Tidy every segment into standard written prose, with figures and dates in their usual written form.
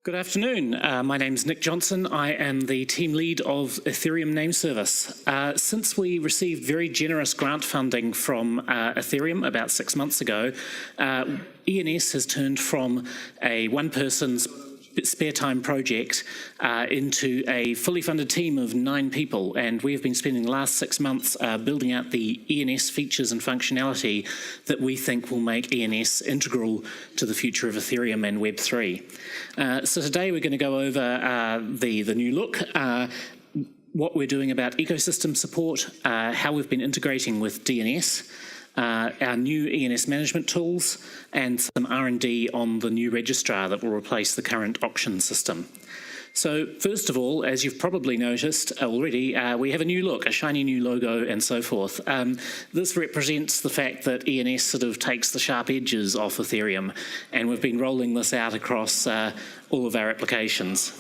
Good afternoon. My name's Nick Johnson. I am the team lead of Ethereum name service. Since we received very generous grant funding from Ethereum about 6 months ago, ENS has turned from a one-person's spare time project into a fully funded team of 9 people, and we have been spending the last 6 months building out the ENS features and functionality that we think will make ENS integral to the future of Ethereum and Web3. So today we're going to go over the new look, what we're doing about ecosystem support, how we've been integrating with DNS, our new ENS management tools, and some R&D on the new registrar that will replace the current auction system. So first of all, as you've probably noticed already, we have a new look, a shiny new logo and so forth. This represents the fact that ENS sort of takes the sharp edges off Ethereum, and we've been rolling this out across all of our applications.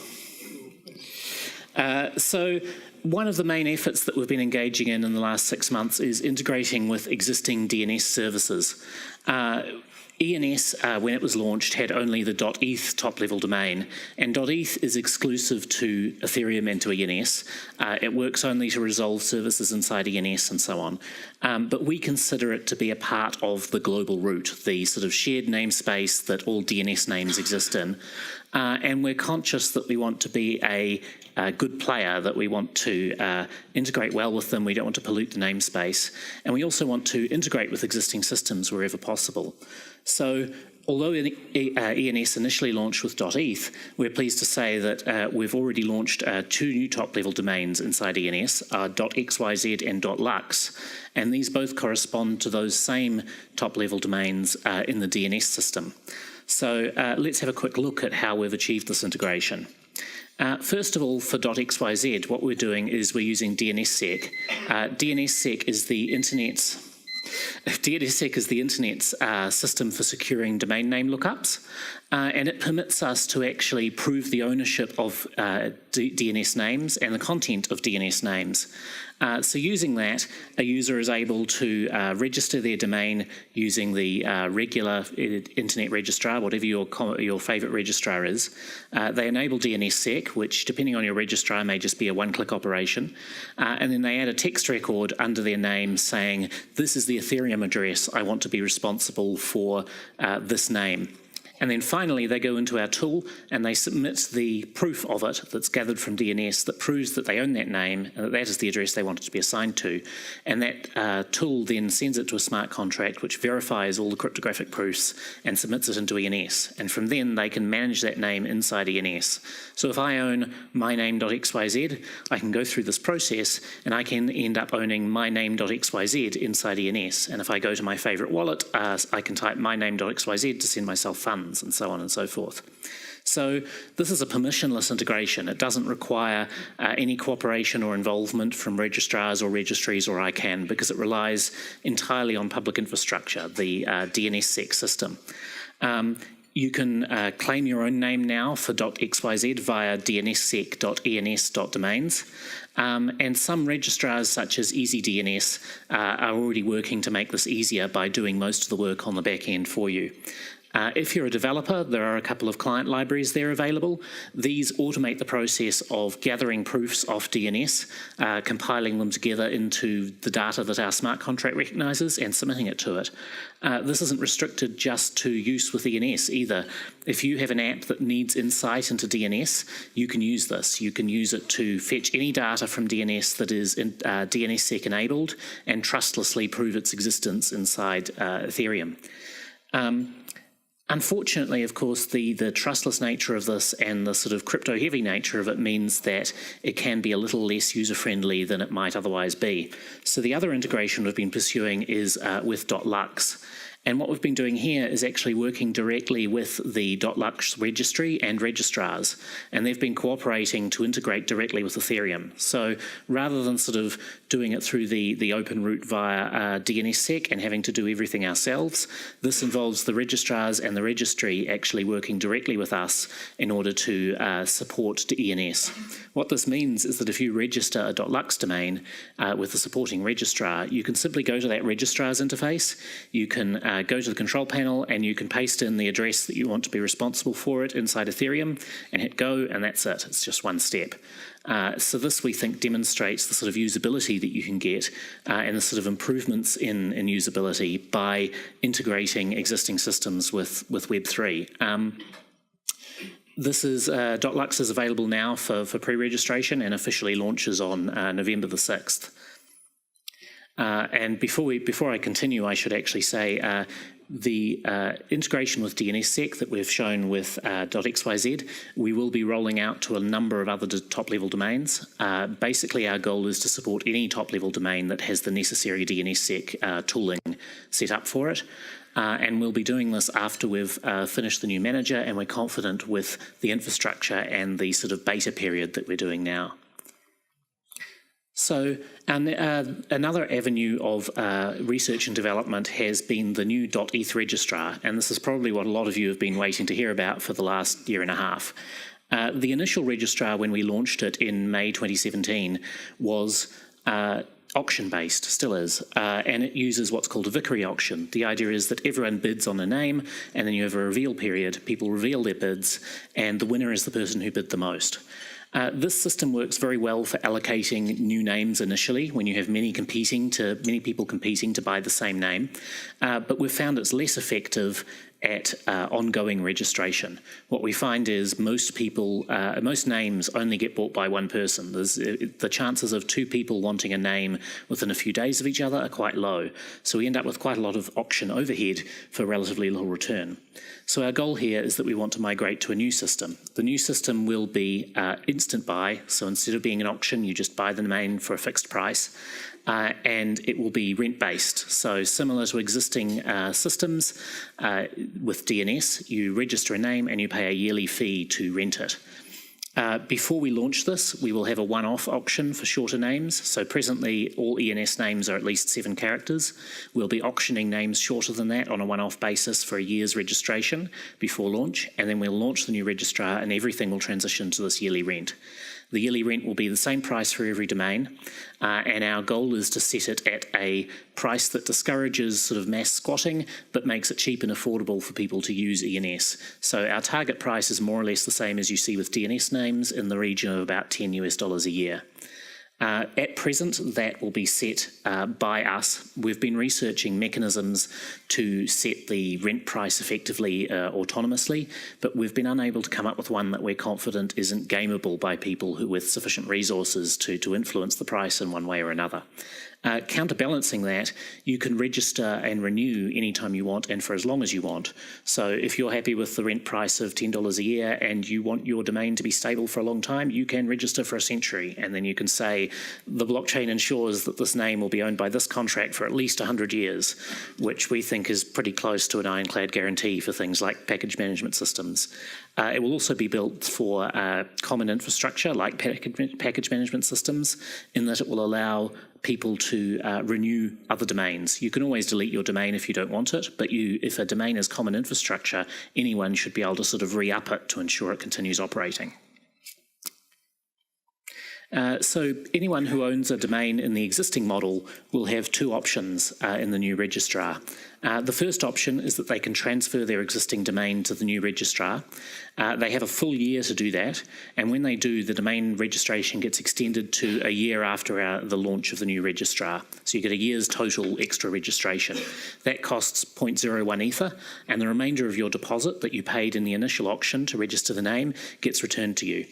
So one of the main efforts that we've been engaging in the last 6 months is integrating with existing DNS services. ENS, when it was launched, had only the .eth top-level domain, and .eth is exclusive to Ethereum and to ENS. It works only to resolve services inside ENS and so on. But we consider it to be a part of the global root, the sort of shared namespace that all DNS names exist in. And we're conscious that we want to be a good player, that we want to integrate well with them, we don't want to pollute the namespace, and we also want to integrate with existing systems wherever possible. So although ENS initially launched with .eth, we're pleased to say that we've already launched 2 new top-level domains inside ENS, .xyz and .lux, and these both correspond to those same top-level domains in the DNS system. So let's have a quick look at how we've achieved this integration. First of all, for .xyz, what we're doing is we're using DNSSEC. DNSSEC is the internet's system for securing domain name lookups, and it permits us to actually prove the ownership of DNS names and the content of DNS names. So using that, a user is able to register their domain using the regular internet registrar, whatever your favourite registrar is. They enable DNSSEC, which, depending on your registrar, may just be a one-click operation. And then they add a text record under their name saying, this is the Ethereum address, I want to be responsible for this name. And then finally, they go into our tool and they submit the proof of it that's gathered from DNS that proves that they own that name and that that is the address they want it to be assigned to. And that tool then sends it to a smart contract which verifies all the cryptographic proofs and submits it into ENS. And from then, they can manage that name inside ENS. So if I own myname.xyz, I can go through this process and I can end up owning myname.xyz inside ENS. And if I go to my favourite wallet, I can type myname.xyz to send myself funds, and so on and so forth. So this is a permissionless integration. It doesn't require any cooperation or involvement from registrars or registries or ICANN because it relies entirely on public infrastructure, the DNSSEC system. You can claim your own name now for .xyz via dnssec.ens.domains. And some registrars, such as EasyDNS, are already working to make this easier by doing most of the work on the back end for you. If you're a developer, there are a couple of client libraries there available. These automate the process of gathering proofs off DNS, compiling them together into the data that our smart contract recognises and submitting it to it. This isn't restricted just to use with ENS either. If you have an app that needs insight into DNS, you can use this. You can use it to fetch any data from DNS that is DNSSEC enabled and trustlessly prove its existence inside Ethereum. Unfortunately, of course, the trustless nature of this and the sort of crypto-heavy nature of it means that it can be a little less user-friendly than it might otherwise be. So the other integration we've been pursuing is with .lux. And what we've been doing here is actually working directly with the .lux registry and registrars, and they've been cooperating to integrate directly with Ethereum. So rather than sort of doing it through the open route via DNSSEC and having to do everything ourselves, this involves the registrars and the registry actually working directly with us in order to support to ENS. What this means is that if you register a .lux domain with the supporting registrar, you can simply go to that registrar's interface, you can go to the control panel and you can paste in the address that you want to be responsible for it inside Ethereum and hit go, and that's it. It's just one step. So this, we think, demonstrates the sort of usability that you can get and the sort of improvements in usability by integrating existing systems with Web3. This is .lux is available now for pre-registration and officially launches on November the 6th. And before I continue, I should actually say the integration with DNSSEC that we've shown with .xyz, we will be rolling out to a number of other top-level domains. Basically, our goal is to support any top-level domain that has the necessary DNSSEC tooling set up for it. And we'll be doing this after we've finished the new manager, and we're confident with the infrastructure and the sort of beta period that we're doing now. So another avenue of research and development has been the new .eth registrar, and this is probably what a lot of you have been waiting to hear about for the last year and a half. The initial registrar, when we launched it in May 2017, was auction-based, still is, and it uses what's called a vicary auction. The idea is that everyone bids on a name, and then you have a reveal period. People reveal their bids, and the winner is the person who bid the most. This system works very well for allocating new names initially when you have many people competing to buy the same name, but we've found it's less effective at ongoing registration. What we find is most names only get bought by one person. The chances of two people wanting a name within a few days of each other are quite low. So we end up with quite a lot of auction overhead for relatively little return. So our goal here is that we want to migrate to a new system. The new system will be instant buy. So instead of being an auction, you just buy the domain for a fixed price. And it will be rent-based. So similar to existing systems, with DNS, you register a name and you pay a yearly fee to rent it. Before we launch this, we will have a one-off auction for shorter names. So presently, all ENS names are at least 7 characters. We'll be auctioning names shorter than that on a one-off basis for a year's registration before launch, and then we'll launch the new registrar and everything will transition to this yearly rent. The yearly rent will be the same price for every domain, and our goal is to set it at a price that discourages sort of mass squatting, but makes it cheap and affordable for people to use ENS. So our target price is more or less the same as you see with DNS names, in the region of about $10 a year. At present, that will be set by us. We've been researching mechanisms to set the rent price effectively autonomously, but we've been unable to come up with one that we're confident isn't gameable by people with sufficient resources to influence the price in one way or another. Counterbalancing that, you can register and renew anytime you want and for as long as you want. So if you're happy with the rent price of $10 a year and you want your domain to be stable for a long time, you can register for a century, and then you can say the blockchain ensures that this name will be owned by this contract for at least 100 years, which we think is pretty close to an ironclad guarantee for things like package management systems. It will also be built for common infrastructure like package management systems, in that it will allow people to renew other domains. You can always delete your domain if you don't want it, but if a domain is common infrastructure, anyone should be able to sort of re-up it to ensure it continues operating. So anyone who owns a domain in the existing model will have 2 options in the new registrar. The first option is that they can transfer their existing domain to the new registrar. They have a full year to do that, and when they do, the domain registration gets extended to a year after the launch of the new registrar. So you get a year's total extra registration. That costs 0.01 Ether, and the remainder of your deposit that you paid in the initial auction to register the name gets returned to you.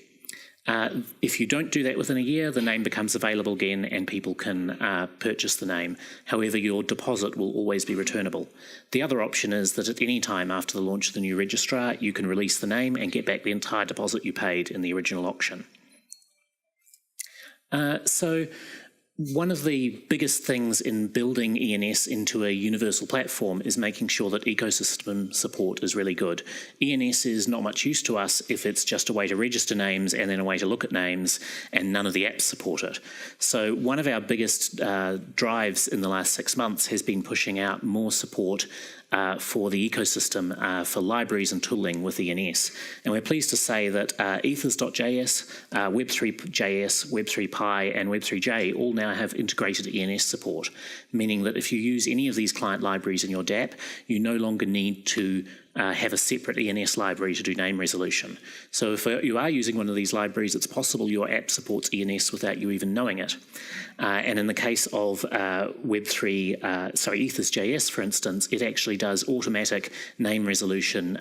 If you don't do that within a year, the name becomes available again and people can purchase the name. However, your deposit will always be returnable. The other option is that at any time after the launch of the new registrar, you can release the name and get back the entire deposit you paid in the original auction. So one of the biggest things in building ENS into a universal platform is making sure that ecosystem support is really good. ENS is not much use to us if it's just a way to register names and then a way to look at names, and none of the apps support it. So one of our biggest drives in the last 6 months has been pushing out more support for the ecosystem for libraries and tooling with ENS. And we're pleased to say that ethers.js, Web3.js, Web3.py, and Web3.j all now have integrated ENS support, meaning that if you use any of these client libraries in your dApp, you no longer need to have a separate ENS library to do name resolution. So if you are using one of these libraries, it's possible your app supports ENS without you even knowing it. And in the case of Ethers.js, for instance, it actually does automatic name resolution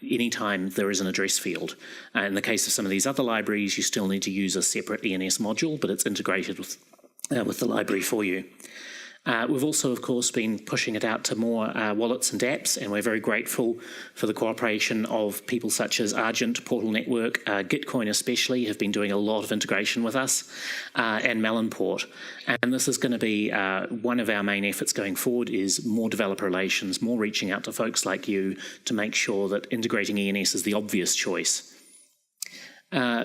anytime there is an address field. In the case of some of these other libraries, you still need to use a separate ENS module, but it's integrated with the library for you. We've also, of course, been pushing it out to more wallets and dApps, and we're very grateful for the cooperation of people such as Argent, Portal Network, Gitcoin especially, have been doing a lot of integration with us, and Melonport. And this is going to be one of our main efforts going forward, is more developer relations, more reaching out to folks like you to make sure that integrating ENS is the obvious choice.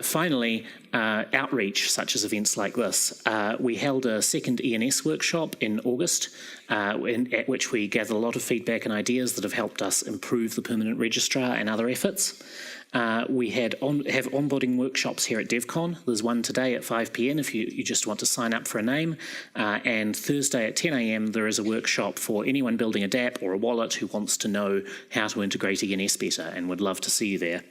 Finally, outreach, such as events like this. We held a second ENS workshop in August, at which we gathered a lot of feedback and ideas that have helped us improve the permanent registrar and other efforts. We have onboarding workshops here at DevCon. There's one today at 5 p.m. if you just want to sign up for a name. And Thursday at 10 a.m. there is a workshop for anyone building a dApp or a wallet who wants to know how to integrate ENS better and would love to see you there.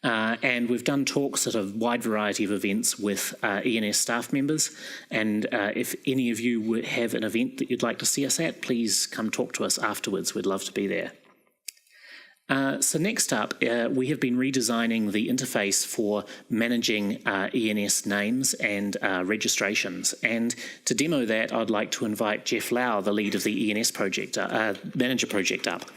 And we've done talks at a wide variety of events with ENS staff members, and if any of you would have an event that you'd like to see us at, please come talk to us afterwards. We'd love to be there. So next up, we have been redesigning the interface for managing ENS names and registrations. And to demo that, I'd like to invite Jeff Lau, the lead of the ENS project, manager project, up.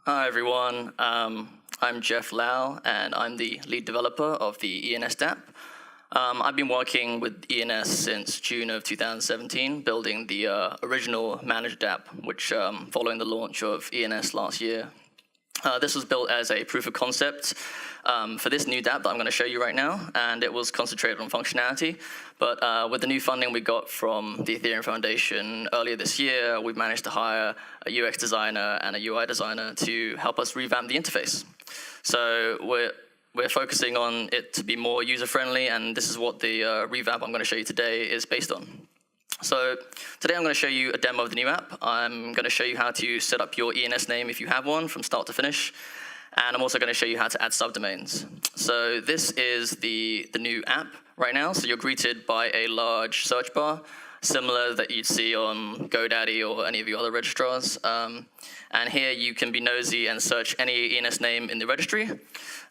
Hi everyone, I'm Jeff Lau and I'm the lead developer of the ENS dApp. I've been working with ENS since June of 2017, building the original managed app, which following the launch of ENS last year. This was built as a proof of concept for this new dApp that I'm going to show you right now, and it was concentrated on functionality. But with the new funding we got from the Ethereum Foundation earlier this year, we've managed to hire a UX designer and a UI designer to help us revamp the interface. So we're focusing on it to be more user-friendly, and this is what the revamp I'm going to show you today is based on. So today I'm going to show you a demo of the new app. I'm going to show you how to set up your ENS name if you have one from start to finish. And I'm also going to show you how to add subdomains. So this is the new app right now. So you're greeted by a large search bar, similar that you'd see on GoDaddy or any of your other registrars. And here you can be nosy and search any ENS name in the registry.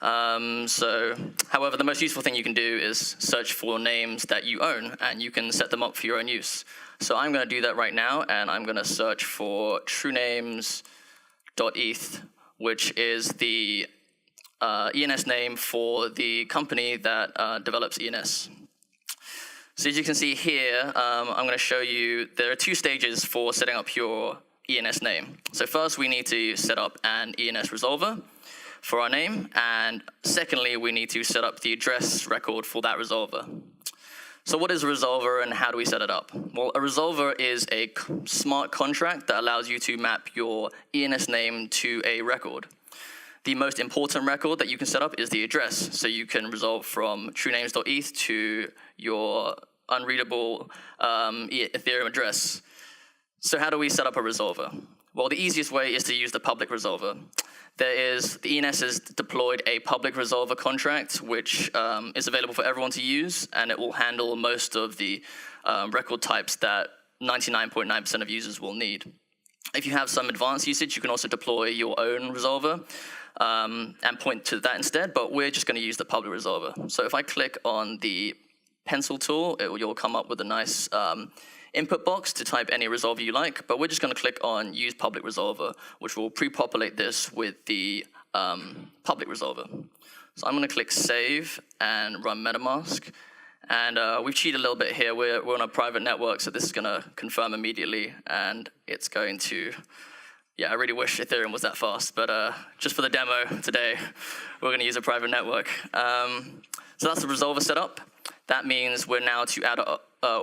However, the most useful thing you can do is search for names that you own, and you can set them up for your own use. So I'm going to do that right now, and I'm going to search for truenames.eth, which is the ENS name for the company that develops ENS. So as you can see here, I'm going to show you there are two stages for setting up your ENS name. So first, we need to set up an ENS resolver for our name, and secondly, we need to set up the address record for that resolver. So what is a resolver and how do we set it up? Well, a resolver is a smart contract that allows you to map your ENS name to a record. The most important record that you can set up is the address. So you can resolve from truenames.eth to your unreadable Ethereum address. So how do we set up a resolver? Well, the easiest way is to use the public resolver. The ENS has deployed a public resolver contract, which is available for everyone to use, and it will handle most of the record types that 99.9% of users will need. If you have some advanced usage, you can also deploy your own resolver and point to that instead, but we're just going to use the public resolver. So if I click on the pencil tool, you'll come up with a nice input box to type any resolver you like, but we're just going to click on Use Public Resolver, which will pre-populate this with the public resolver. So I'm going to click Save and run MetaMask. And we've cheated a little bit here. We're on a private network, so this is going to confirm immediately, and it's going to Yeah, I really wish Ethereum was that fast, but just for the demo today, we're going to use a private network. So that's the resolver setup. That means we're now to add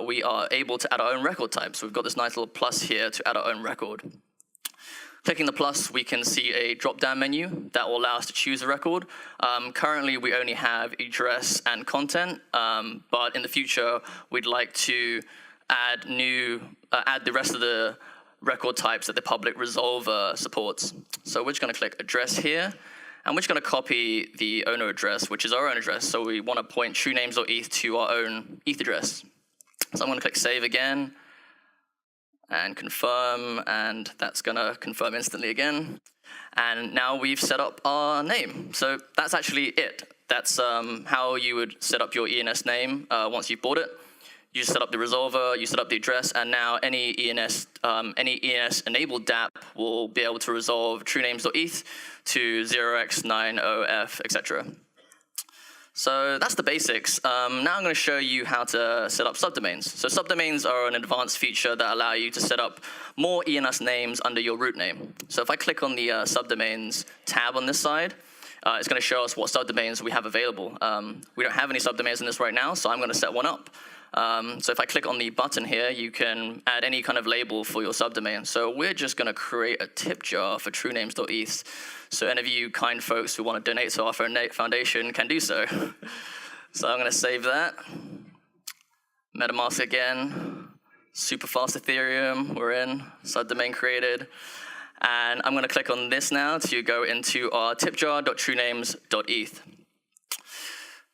we are able to add our own record type. So we've got this nice little plus here to add our own record. Clicking the plus, we can see a drop-down menu that will allow us to choose a record. Currently, we only have address and content, but in the future, we'd like to add the rest of the record types that the public resolver supports. So we're just going to click address here, and we're just going to copy the owner address, which is our own address. So we want to point truenames.eth to our own ETH address. So I'm going to click save again and confirm, and that's going to confirm instantly again. And now we've set up our name. So that's actually it. That's how you would set up your ENS name once you've bought it. You set up the resolver, you set up the address, and now any ENS-enabled dApp will be able to resolve truenames.eth to 0x90f, etc. So that's the basics. Now I'm going to show you how to set up subdomains. So subdomains are an advanced feature that allow you to set up more ENS names under your root name. So if I click on the subdomains tab on this side, it's going to show us what subdomains we have available. We don't have any subdomains in this right now, so I'm going to set one up. So if I click on the button here, you can add any kind of label for your subdomain. So we're just going to create a tip jar for truenames.eth. So any of you kind folks who want to donate to our foundation can do so. So I'm going to save that. MetaMask again. Super fast Ethereum. We're in. Subdomain created. And I'm going to click on this now to go into our tipjar.truenames.eth.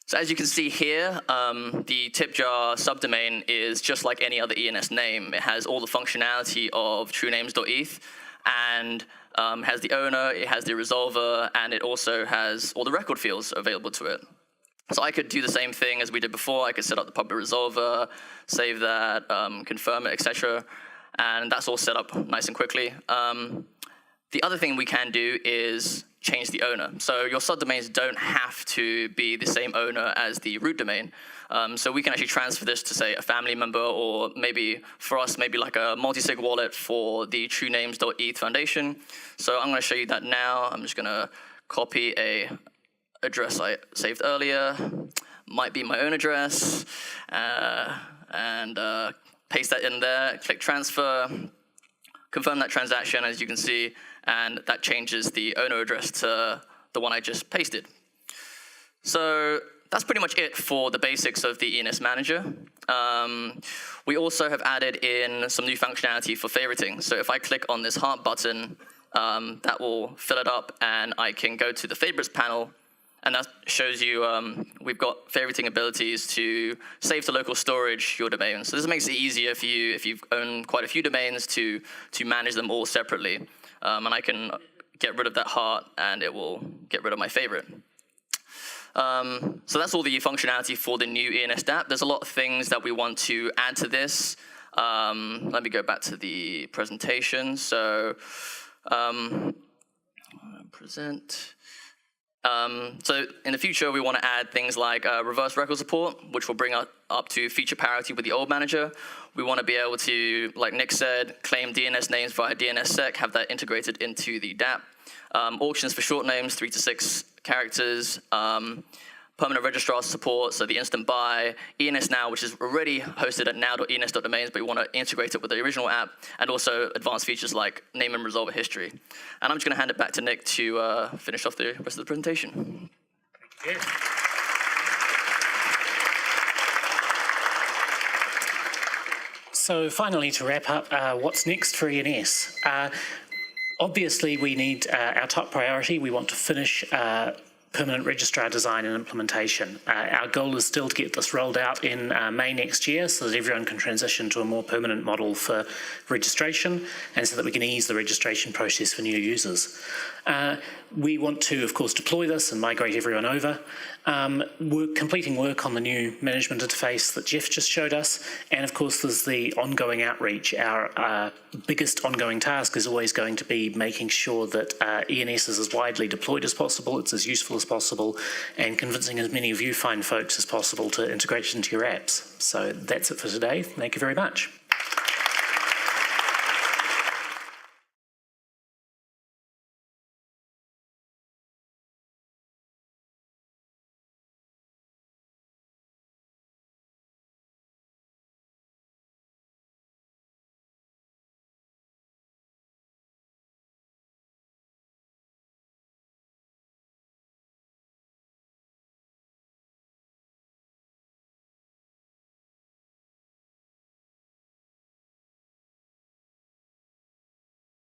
So as you can see here, the tipjar subdomain is just like any other ENS name. It has all the functionality of truenames.eth and has the owner, it has the resolver, and it also has all the record fields available to it. So I could do the same thing as we did before. I could set up the public resolver, save that, confirm it, etc. And that's all set up nice and quickly. The other thing we can do is change the owner. So your subdomains don't have to be the same owner as the root domain. So we can actually transfer this to, say, a family member, or maybe for us, maybe like a multi-sig wallet for the truenames.eth foundation. So I'm going to show you that now. I'm just going to copy a address I saved earlier, might be my own address, and paste that in there, click transfer, confirm that transaction, as you can see, and that changes the owner address to the one I just pasted. So that's pretty much it for the basics of the ENS manager. We also have added in some new functionality for favoriting. So if I click on this heart button, that will fill it up, and I can go to the favorites panel, and that shows you we've got favoriting abilities to save to local storage your domain. So this makes it easier for you if you've owned quite a few domains to manage them all separately. And I can get rid of that heart, and it will get rid of my favorite. So that's all the functionality for the new ENS dApp. There's a lot of things that we want to add to this. Let me go back to the presentation. So present. So in the future, we want to add things like reverse record support, which will bring us up to feature parity with the old manager. We want to be able to, like Nick said, claim DNS names via DNSSEC, have that integrated into the dApp. Auctions for short names, 3 to 6 characters. Permanent registrar support, so the instant buy. ENS Now, which is already hosted at now.ens.domains, but we want to integrate it with the original app, and also advanced features like name and resolver history. And I'm just going to hand it back to Nick to finish off the rest of the presentation. Thank you. So finally, to wrap up, what's next for ENS? Obviously, we need our top priority. We want to finish permanent registrar design and implementation. Our goal is still to get this rolled out in May next year so that everyone can transition to a more permanent model for registration, and so that we can ease the registration process for new users. We want to, of course, deploy this and migrate everyone over. We're completing work on the new management interface that Jeff just showed us, and of course there's the ongoing outreach. Our biggest ongoing task is always going to be making sure that ENS is as widely deployed as possible, it's as useful as possible, and convincing as many of you fine folks as possible to integrate it into your apps. So that's it for today. Thank you very much.